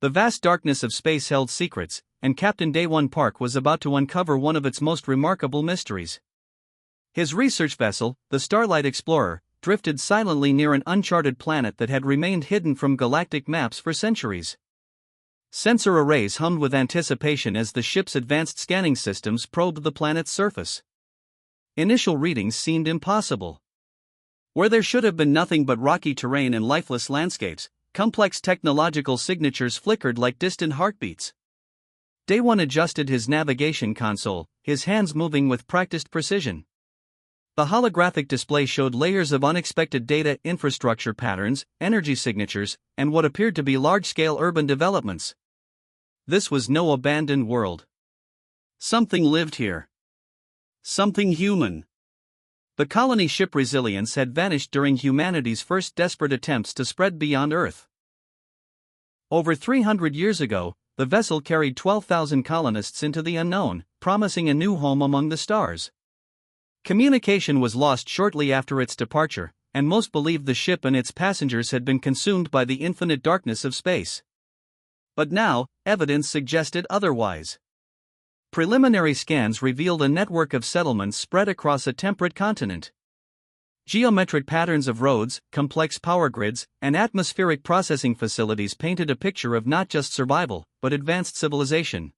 The vast darkness of space held secrets, and Captain Day One Park was about to uncover one of its most remarkable mysteries. His research vessel, the Starlight Explorer, drifted silently near an uncharted planet that had remained hidden from galactic maps for centuries. Sensor arrays hummed with anticipation as the ship's advanced scanning systems probed the planet's surface. Initial readings seemed impossible. Where there should have been nothing but rocky terrain and lifeless landscapes, complex technological signatures flickered like distant heartbeats. Day One adjusted his navigation console, his hands moving with practiced precision. The holographic display showed layers of unexpected data infrastructure patterns, energy signatures, and what appeared to be large-scale urban developments. This was no abandoned world. Something lived here. Something human. The colony ship Resilience had vanished during humanity's first desperate attempts to spread beyond Earth. Over 300 years ago, the vessel carried 12,000 colonists into the unknown, promising a new home among the stars. Communication was lost shortly after its departure, and most believed the ship and its passengers had been consumed by the infinite darkness of space. But now, evidence suggested otherwise. Preliminary scans revealed a network of settlements spread across a temperate continent. Geometric patterns of roads, complex power grids, and atmospheric processing facilities painted a picture of not just survival, but advanced civilization.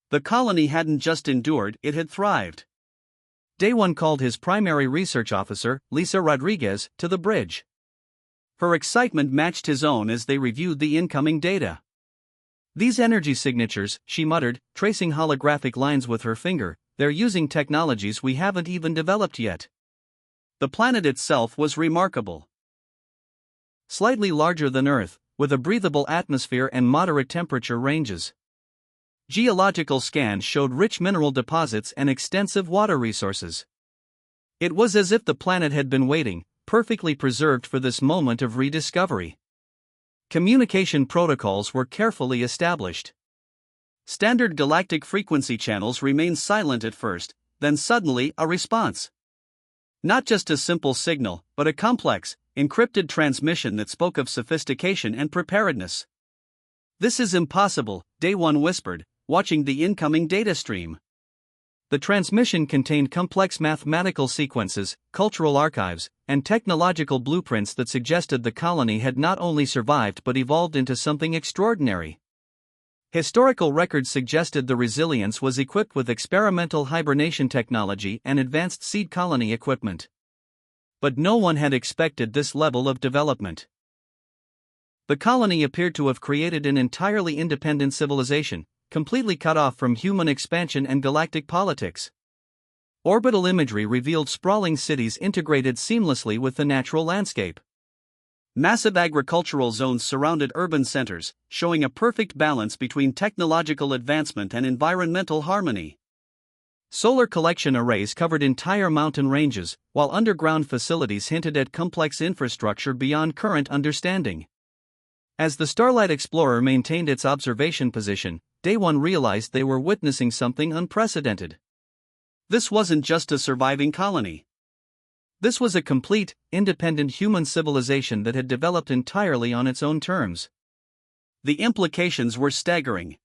The colony hadn't just endured, it had thrived. Day One called his primary research officer, Lisa Rodriguez, to the bridge. Her excitement matched his own as they reviewed the incoming data. "These energy signatures," she muttered, tracing holographic lines with her finger, "they're using technologies we haven't even developed yet." The planet itself was remarkable. Slightly larger than Earth, with a breathable atmosphere and moderate temperature ranges. Geological scans showed rich mineral deposits and extensive water resources. It was as if the planet had been waiting, perfectly preserved for this moment of rediscovery. Communication protocols were carefully established. Standard galactic frequency channels remained silent at first, then suddenly a response. Not just a simple signal, but a complex, encrypted transmission that spoke of sophistication and preparedness. "This is impossible," Day One whispered, watching the incoming data stream. The transmission contained complex mathematical sequences, cultural archives, and technological blueprints that suggested the colony had not only survived but evolved into something extraordinary. Historical records suggested the Resilience was equipped with experimental hibernation technology and advanced seed colony equipment. But no one had expected this level of development. The colony appeared to have created an entirely independent civilization, completely cut off from human expansion and galactic politics. Orbital imagery revealed sprawling cities integrated seamlessly with the natural landscape. Massive agricultural zones surrounded urban centers, showing a perfect balance between technological advancement and environmental harmony. Solar collection arrays covered entire mountain ranges, while underground facilities hinted at complex infrastructure beyond current understanding. As the Starlight Explorer maintained its observation position, Day One realized they were witnessing something unprecedented. This wasn't just a surviving colony. This was a complete, independent human civilization that had developed entirely on its own terms. The implications were staggering.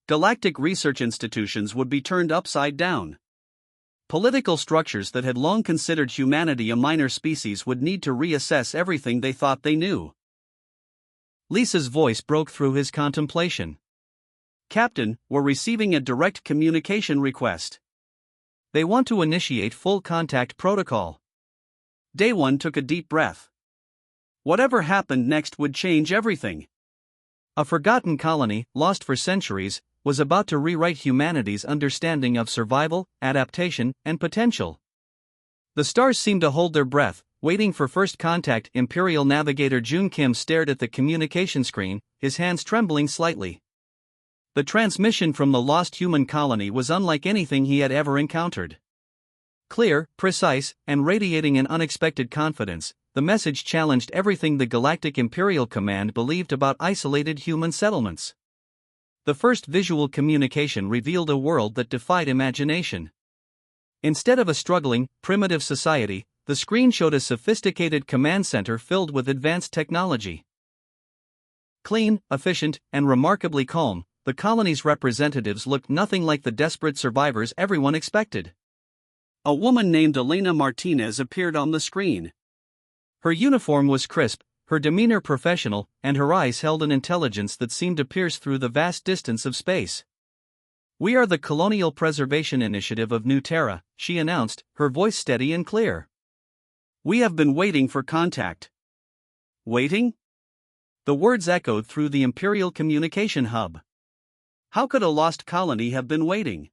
Galactic research institutions would be turned upside down. Political structures that had long considered humanity a minor species would need to reassess everything they thought they knew. Lisa's voice broke through his contemplation. "Captain, we're receiving a direct communication request. They want to initiate full contact protocol." Day One took a deep breath. Whatever happened next would change everything. A forgotten colony, lost for centuries, was about to rewrite humanity's understanding of survival, adaptation, and potential. The stars seemed to hold their breath, waiting for first contact. Imperial Navigator Jun Kim stared at the communication screen, his hands trembling slightly. The transmission from the lost human colony was unlike anything he had ever encountered. Clear, precise, and radiating an unexpected confidence, the message challenged everything the Galactic Imperial Command believed about isolated human settlements. The first visual communication revealed a world that defied imagination. Instead of a struggling, primitive society, the screen showed a sophisticated command center filled with advanced technology. Clean, efficient, and remarkably calm, the colony's representatives looked nothing like the desperate survivors everyone expected. A woman named Elena Martinez appeared on the screen. Her uniform was crisp, her demeanor professional, and her eyes held an intelligence that seemed to pierce through the vast distance of space. "We are the Colonial Preservation Initiative of New Terra," she announced, her voice steady and clear. "We have been waiting for contact." Waiting? The words echoed through the Imperial Communication Hub. How could a lost colony have been waiting?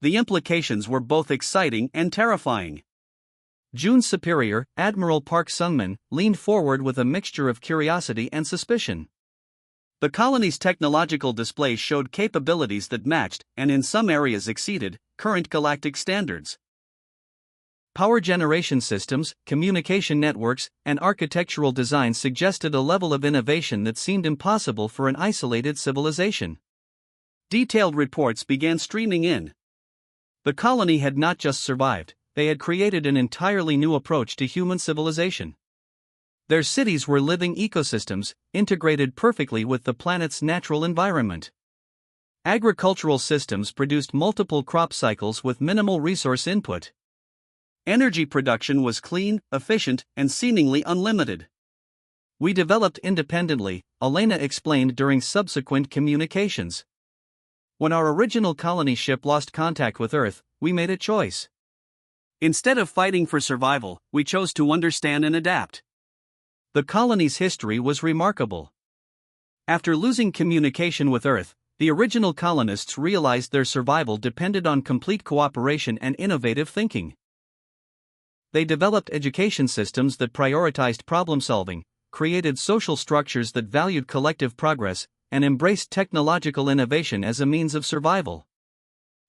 The implications were both exciting and terrifying. June's superior, Admiral Park Sungman, leaned forward with a mixture of curiosity and suspicion. The colony's technological displays showed capabilities that matched, and in some areas exceeded, current galactic standards. Power generation systems, communication networks, and architectural design suggested a level of innovation that seemed impossible for an isolated civilization. Detailed reports began streaming in. The colony had not just survived, they had created an entirely new approach to human civilization. Their cities were living ecosystems, integrated perfectly with the planet's natural environment. Agricultural systems produced multiple crop cycles with minimal resource input. Energy production was clean, efficient, and seemingly unlimited. "We developed independently," Elena explained during subsequent communications. "When our original colony ship lost contact with Earth, we made a choice. Instead of fighting for survival, we chose to understand and adapt." The colony's history was remarkable. After losing communication with Earth, the original colonists realized their survival depended on complete cooperation and innovative thinking. They developed education systems that prioritized problem-solving, created social structures that valued collective progress, and embraced technological innovation as a means of survival.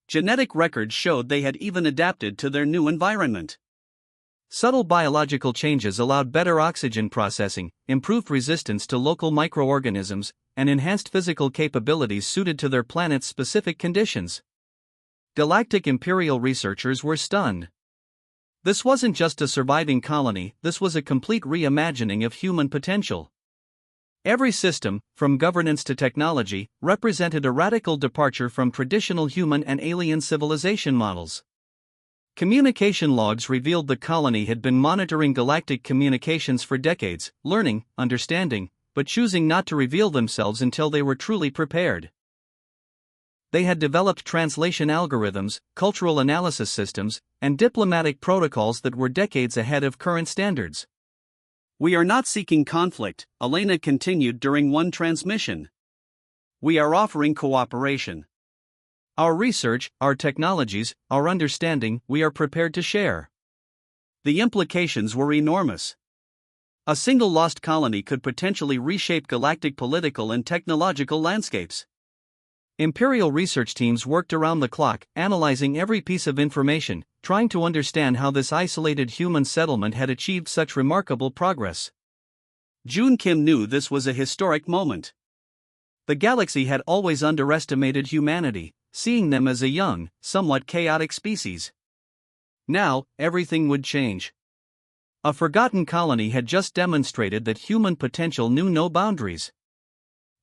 Genetic records showed they had even adapted to their new environment. Subtle biological changes allowed better oxygen processing, improved resistance to local microorganisms, and enhanced physical capabilities suited to their planet's specific conditions. Galactic Imperial researchers were stunned. This wasn't just a surviving colony, this was a complete reimagining of human potential. Every system, from governance to technology, represented a radical departure from traditional human and alien civilization models. Communication logs revealed the colony had been monitoring galactic communications for decades, learning, understanding, but choosing not to reveal themselves until they were truly prepared. They had developed translation algorithms, cultural analysis systems, and diplomatic protocols that were decades ahead of current standards. "We are not seeking conflict," Elena continued during one transmission. "We are offering cooperation. Our research, our technologies, our understanding, we are prepared to share." The implications were enormous. A single lost colony could potentially reshape galactic political and technological landscapes. Imperial research teams worked around the clock, analyzing every piece of information, trying to understand how this isolated human settlement had achieved such remarkable progress. June Kim knew this was a historic moment. The galaxy had always underestimated humanity, seeing them as a young, somewhat chaotic species. Now, everything would change. A forgotten colony had just demonstrated that human potential knew no boundaries.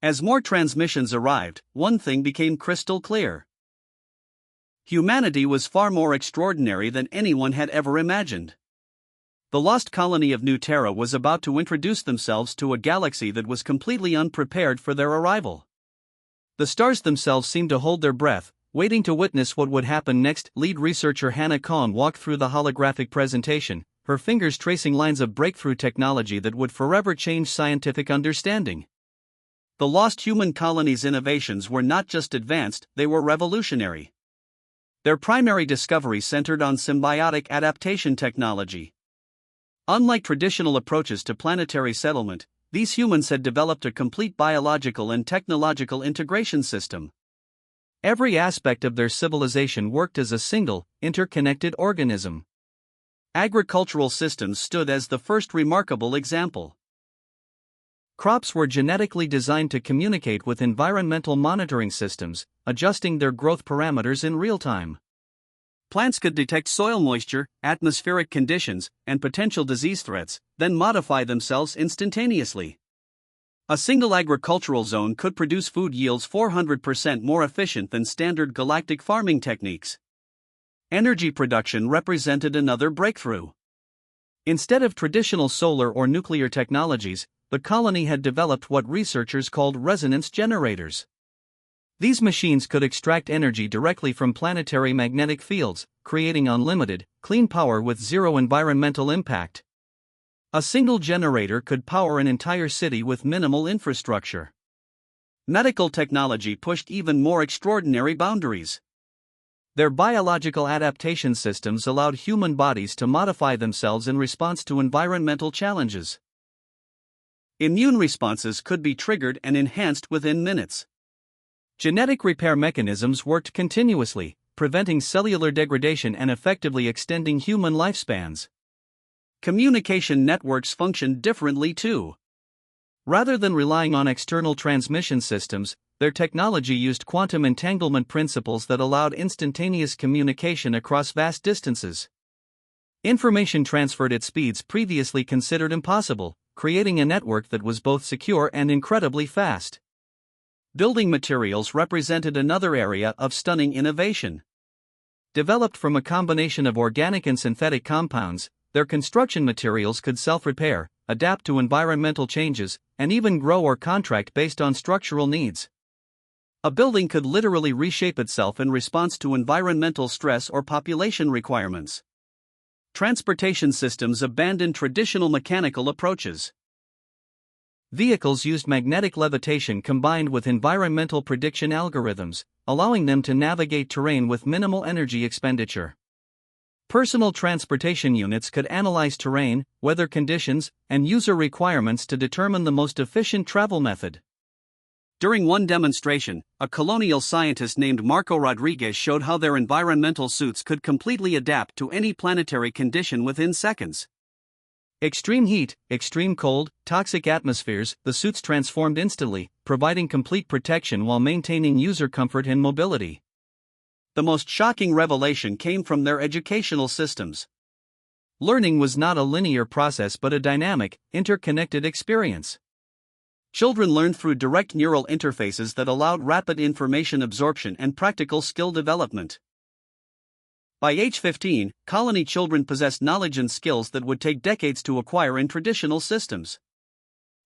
As more transmissions arrived, one thing became crystal clear. Humanity was far more extraordinary than anyone had ever imagined. The lost colony of New Terra was about to introduce themselves to a galaxy that was completely unprepared for their arrival. The stars themselves seemed to hold their breath, waiting to witness what would happen next. Lead researcher Hannah Kahn walked through the holographic presentation, her fingers tracing lines of breakthrough technology that would forever change scientific understanding. The lost human colony's innovations were not just advanced, they were revolutionary. Their primary discovery centered on symbiotic adaptation technology. Unlike traditional approaches to planetary settlement, these humans had developed a complete biological and technological integration system. Every aspect of their civilization worked as a single, interconnected organism. Agricultural systems stood as the first remarkable example. Crops were genetically designed to communicate with environmental monitoring systems, adjusting their growth parameters in real time. Plants could detect soil moisture, atmospheric conditions, and potential disease threats, then modify themselves instantaneously. A single agricultural zone could produce food yields 400% more efficient than standard galactic farming techniques. Energy production represented another breakthrough. Instead of traditional solar or nuclear technologies, the colony had developed what researchers called resonance generators. These machines could extract energy directly from planetary magnetic fields, creating unlimited, clean power with zero environmental impact. A single generator could power an entire city with minimal infrastructure. Medical technology pushed even more extraordinary boundaries. Their biological adaptation systems allowed human bodies to modify themselves in response to environmental challenges. Immune responses could be triggered and enhanced within minutes. Genetic repair mechanisms worked continuously, preventing cellular degradation and effectively extending human lifespans. Communication networks functioned differently too. Rather than relying on external transmission systems, their technology used quantum entanglement principles that allowed instantaneous communication across vast distances. Information transferred at speeds previously considered impossible, creating a network that was both secure and incredibly fast. Building materials represented another area of stunning innovation. Developed from a combination of organic and synthetic compounds, their construction materials could self-repair, adapt to environmental changes, and even grow or contract based on structural needs. A building could literally reshape itself in response to environmental stress or population requirements. Transportation systems abandoned traditional mechanical approaches. Vehicles used magnetic levitation combined with environmental prediction algorithms, allowing them to navigate terrain with minimal energy expenditure. Personal transportation units could analyze terrain, weather conditions, and user requirements to determine the most efficient travel method. During one demonstration, a colonial scientist named Marco Rodriguez showed how their environmental suits could completely adapt to any planetary condition within seconds. Extreme heat, extreme cold, toxic atmospheres, the suits transformed instantly, providing complete protection while maintaining user comfort and mobility. The most shocking revelation came from their educational systems. Learning was not a linear process but a dynamic, interconnected experience. Children learned through direct neural interfaces that allowed rapid information absorption and practical skill development. By age 15, colony children possessed knowledge and skills that would take decades to acquire in traditional systems.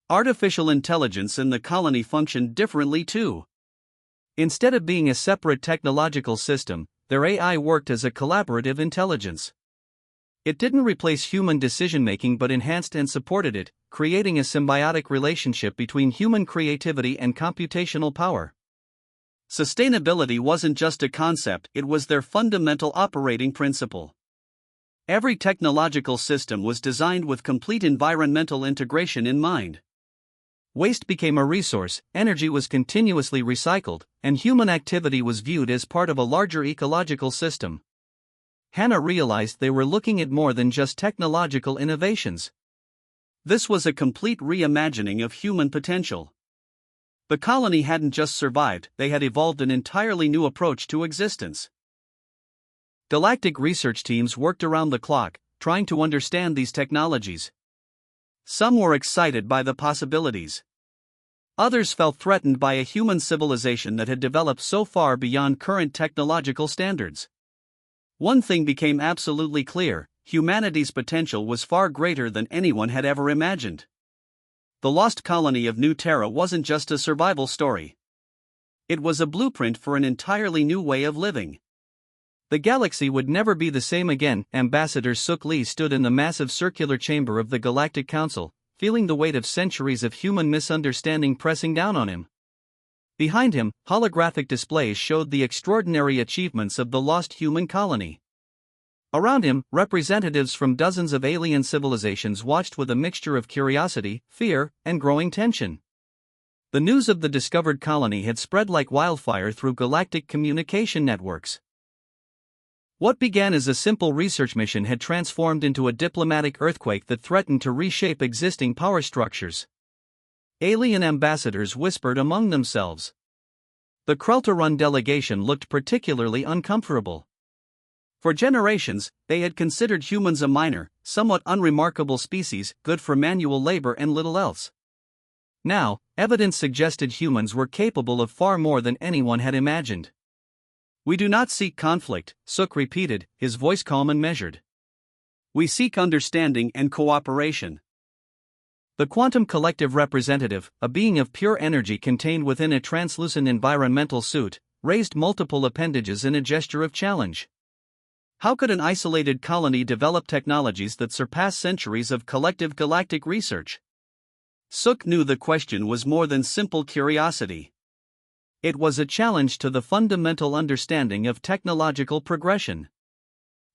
Artificial intelligence in the colony functioned differently too. Instead of being a separate technological system, their AI worked as a collaborative intelligence. It didn't replace human decision-making but enhanced and supported it, creating a symbiotic relationship between human creativity and computational power. Sustainability wasn't just a concept, it was their fundamental operating principle. Every technological system was designed with complete environmental integration in mind. Waste became a resource, energy was continuously recycled, and human activity was viewed as part of a larger ecological system. Hannah realized they were looking at more than just technological innovations. This was a complete reimagining of human potential. The colony hadn't just survived, they had evolved an entirely new approach to existence. Galactic research teams worked around the clock, trying to understand these technologies. Some were excited by the possibilities. Others felt threatened by a human civilization that had developed so far beyond current technological standards. One thing became absolutely clear: humanity's potential was far greater than anyone had ever imagined. The lost colony of New Terra wasn't just a survival story. It was a blueprint for an entirely new way of living. The galaxy would never be the same again. Ambassador Suk Lee stood in the massive circular chamber of the Galactic Council, feeling the weight of centuries of human misunderstanding pressing down on him. Behind him, holographic displays showed the extraordinary achievements of the lost human colony. Around him, representatives from dozens of alien civilizations watched with a mixture of curiosity, fear, and growing tension. The news of the discovered colony had spread like wildfire through galactic communication networks. What began as a simple research mission had transformed into a diplomatic earthquake that threatened to reshape existing power structures. Alien ambassadors whispered among themselves. The Krelta-run delegation looked particularly uncomfortable. For generations, they had considered humans a minor, somewhat unremarkable species, good for manual labor and little else. Now, evidence suggested humans were capable of far more than anyone had imagined. We do not seek conflict, Suk repeated, his voice calm and measured. We seek understanding and cooperation. The quantum collective representative, a being of pure energy contained within a translucent environmental suit, raised multiple appendages in a gesture of challenge. How could an isolated colony develop technologies that surpass centuries of collective galactic research? Suk knew the question was more than simple curiosity. It was a challenge to the fundamental understanding of technological progression.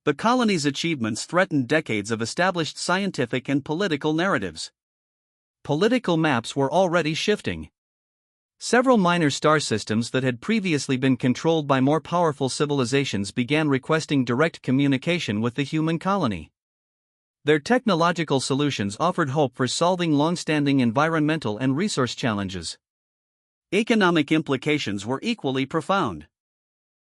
The colony's achievements threatened decades of established scientific and political narratives. Political maps were already shifting. Several minor star systems that had previously been controlled by more powerful civilizations began requesting direct communication with the human colony. Their technological solutions offered hope for solving long-standing environmental and resource challenges. Economic implications were equally profound.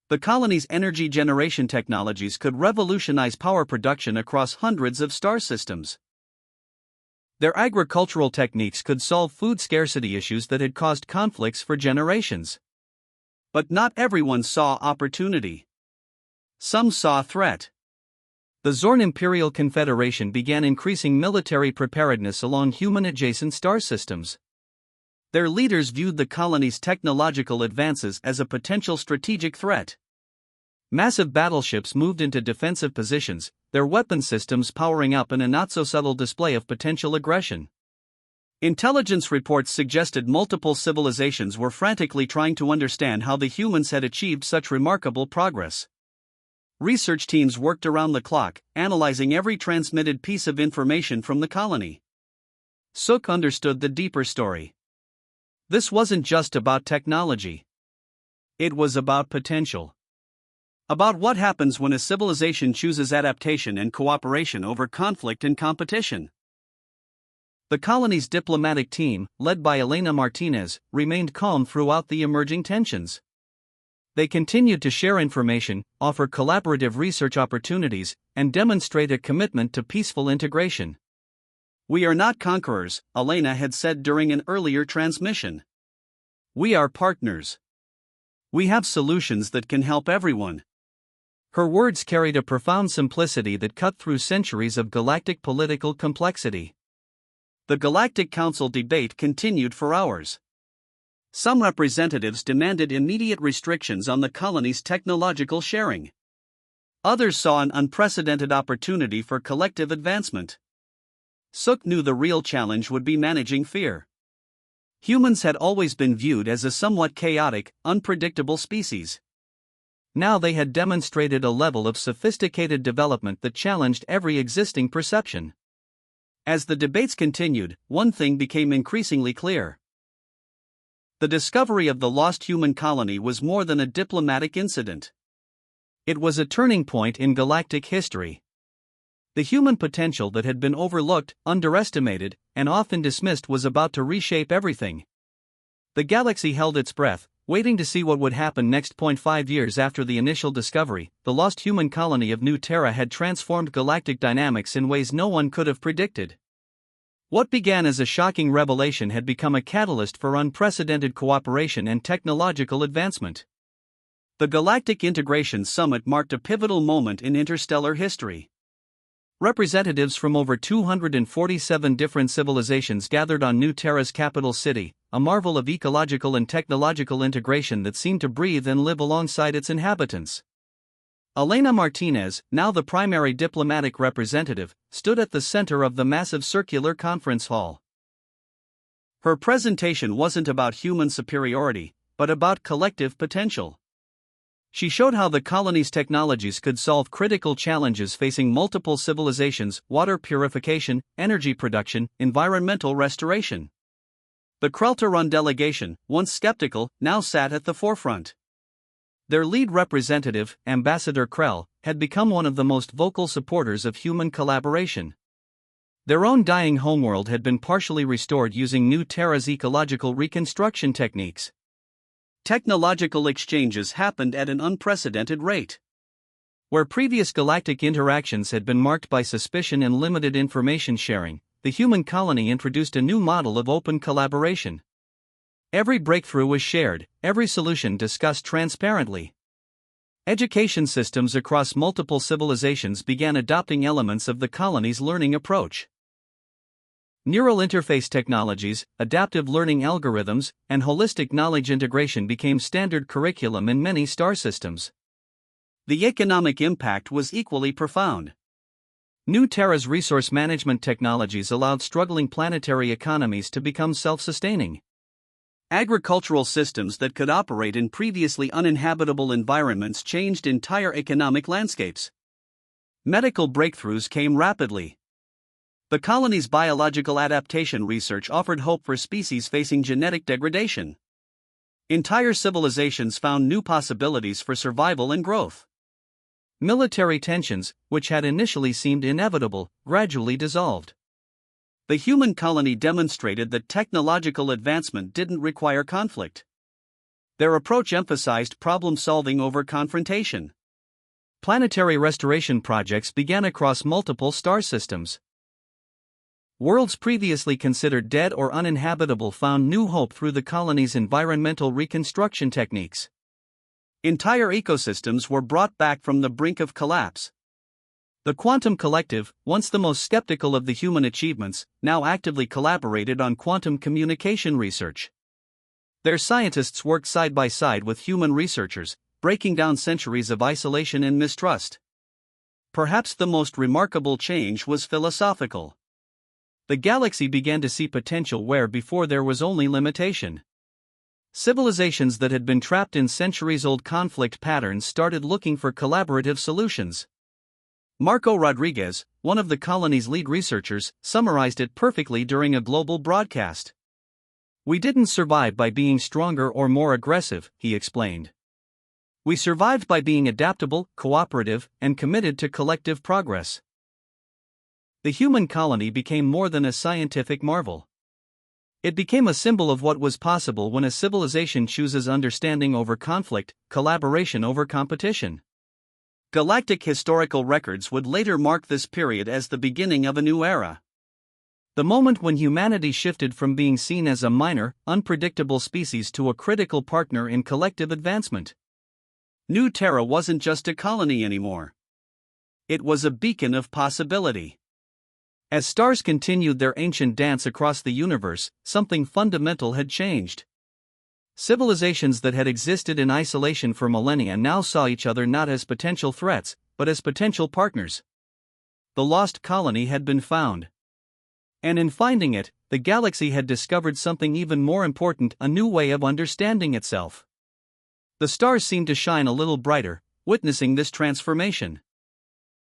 The colony's energy generation technologies could revolutionize power production across hundreds of star systems. Their agricultural techniques could solve food scarcity issues that had caused conflicts for generations. But not everyone saw opportunity. Some saw threat. The Zorn Imperial Confederation began increasing military preparedness along human-adjacent star systems. Their leaders viewed the colony's technological advances as a potential strategic threat. Massive battleships moved into defensive positions, their weapon systems powering up in a not-so-subtle display of potential aggression. Intelligence reports suggested multiple civilizations were frantically trying to understand how the humans had achieved such remarkable progress. Research teams worked around the clock, analyzing every transmitted piece of information from the colony. Suk understood the deeper story. This wasn't just about technology. It was about potential. About what happens when a civilization chooses adaptation and cooperation over conflict and competition. The colony's diplomatic team, led by Elena Martinez, remained calm throughout the emerging tensions. They continued to share information, offer collaborative research opportunities, and demonstrate a commitment to peaceful integration. We are not conquerors, Elena had said during an earlier transmission. We are partners. We have solutions that can help everyone. Her words carried a profound simplicity that cut through centuries of galactic political complexity. The Galactic Council debate continued for hours. Some representatives demanded immediate restrictions on the colony's technological sharing. Others saw an unprecedented opportunity for collective advancement. Suk knew the real challenge would be managing fear. Humans had always been viewed as a somewhat chaotic, unpredictable species. Now they had demonstrated a level of sophisticated development that challenged every existing perception. As the debates continued, one thing became increasingly clear. The discovery of the lost human colony was more than a diplomatic incident. It was a turning point in galactic history. The human potential that had been overlooked, underestimated, and often dismissed was about to reshape everything. The galaxy held its breath, waiting to see what would happen next. 5 years after the initial discovery, the lost human colony of New Terra had transformed galactic dynamics in ways no one could have predicted. What began as a shocking revelation had become a catalyst for unprecedented cooperation and technological advancement. The Galactic Integration Summit marked a pivotal moment in interstellar history. Representatives from over 247 different civilizations gathered on New Terra's capital city, a marvel of ecological and technological integration that seemed to breathe and live alongside its inhabitants. Elena Martinez, now the primary diplomatic representative, stood at the center of the massive circular conference hall. Her presentation wasn't about human superiority, but about collective potential. She showed how the colony's technologies could solve critical challenges facing multiple civilizations: water purification, energy production, environmental restoration. The Kreltaron delegation, once skeptical, now sat at the forefront. Their lead representative, Ambassador Krell, had become one of the most vocal supporters of human collaboration. Their own dying homeworld had been partially restored using New Terra's ecological reconstruction techniques. Technological exchanges happened at an unprecedented rate. Where previous galactic interactions had been marked by suspicion and limited information sharing, the human colony introduced a new model of open collaboration. Every breakthrough was shared, every solution discussed transparently. Education systems across multiple civilizations began adopting elements of the colony's learning approach. Neural interface technologies, adaptive learning algorithms, and holistic knowledge integration became standard curriculum in many star systems. The economic impact was equally profound. New Terra's resource management technologies allowed struggling planetary economies to become self-sustaining. Agricultural systems that could operate in previously uninhabitable environments changed entire economic landscapes. Medical breakthroughs came rapidly. The colony's biological adaptation research offered hope for species facing genetic degradation. Entire civilizations found new possibilities for survival and growth. Military tensions, which had initially seemed inevitable, gradually dissolved. The human colony demonstrated that technological advancement didn't require conflict. Their approach emphasized problem-solving over confrontation. Planetary restoration projects began across multiple star systems. Worlds previously considered dead or uninhabitable found new hope through the colony's environmental reconstruction techniques. Entire ecosystems were brought back from the brink of collapse. The Quantum Collective, once the most skeptical of the human achievements, now actively collaborated on quantum communication research. Their scientists worked side by side with human researchers, breaking down centuries of isolation and mistrust. Perhaps the most remarkable change was philosophical. The galaxy began to see potential where before there was only limitation. Civilizations that had been trapped in centuries-old conflict patterns started looking for collaborative solutions. Marco Rodriguez, one of the colony's lead researchers, summarized it perfectly during a global broadcast. "We didn't survive by being stronger or more aggressive," he explained. "We survived by being adaptable, cooperative, and committed to collective progress." The human colony became more than a scientific marvel. It became a symbol of what was possible when a civilization chooses understanding over conflict, collaboration over competition. Galactic historical records would later mark this period as the beginning of a new era. The moment when humanity shifted from being seen as a minor, unpredictable species to a critical partner in collective advancement. New Terra wasn't just a colony anymore. It was a beacon of possibility. As stars continued their ancient dance across the universe, something fundamental had changed. Civilizations that had existed in isolation for millennia now saw each other not as potential threats, but as potential partners. The lost colony had been found. And in finding it, the galaxy had discovered something even more important, a new way of understanding itself. The stars seemed to shine a little brighter, witnessing this transformation.